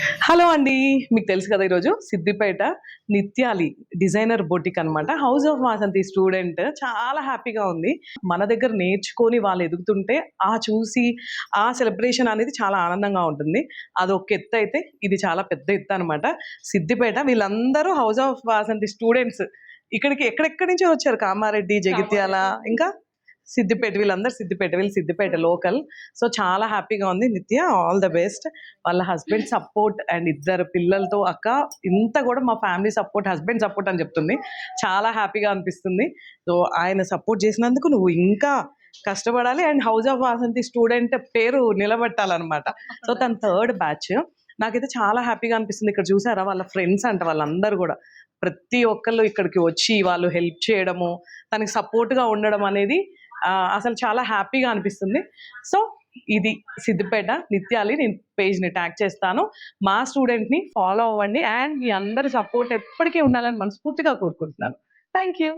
Hello అండి. మీకు తెలుసు కదా ఈరోజు సిద్దిపేట నిత్యాలి డిజైనర్ బొటిక్ అనమాట. హౌస్ ఆఫ్ వాసంతి స్టూడెంట్ చాలా హ్యాపీగా ఉంది. మన దగ్గర నేర్చుకొని వాళ్ళు ఎదుగుతుంటే చూసి ఆ సెలబ్రేషన్ అనేది చాలా ఆనందంగా ఉంటుంది. అదొక ఎత్తయితే ఇది చాలా పెద్ద ఎత్తు అనమాట. సిద్దిపేట వీళ్ళందరూ హౌస్ ఆఫ్ వాసంతి స్టూడెంట్స్. ఇక్కడికి ఎక్కడెక్కడి నుంచో వచ్చారు. కామారెడ్డి, జగిత్యాల, ఇంకా సిద్దిపేట. వీళ్ళు సిద్దిపేట లోకల్. సో చాలా హ్యాపీగా ఉంది. నిత్య ఆల్ ద బెస్ట్. వాళ్ళ హస్బెండ్ సపోర్ట్ అండ్ ఇద్దరు పిల్లలతో అక్క ఇంత కూడా మా ఫ్యామిలీ సపోర్ట్, హస్బెండ్ సపోర్ట్ అని చెప్తుంది. చాలా హ్యాపీగా అనిపిస్తుంది. సో ఆయన సపోర్ట్ చేసినందుకు నువ్వు ఇంకా కష్టపడాలి and house of Vasanthi student పేరు నిలబెట్టాలన్నమాట. సో తన థర్డ్ బ్యాచ్. నాకైతే చాలా హ్యాపీగా అనిపిస్తుంది. ఇక్కడ చూసారా వాళ్ళ ఫ్రెండ్స్ అంట, వాళ్ళందరూ కూడా ప్రతి ఒక్కళ్ళు ఇక్కడికి వచ్చి వాళ్ళు హెల్ప్ చేయడము, తనకి సపోర్ట్గా ఉండడం అనేది అసలు చాలా హ్యాపీగా అనిపిస్తుంది. సో ఇది సిద్దిపేట నిత్యాలి. నేను పేజ్ని ట్యాగ్ చేస్తాను. మా స్టూడెంట్ని ఫాలో అవ్వండి అండ్ మీ అందరి సపోర్ట్ ఎప్పటికీ ఉండాలని మనస్ఫూర్తిగా కోరుకుంటున్నాను. Thank you.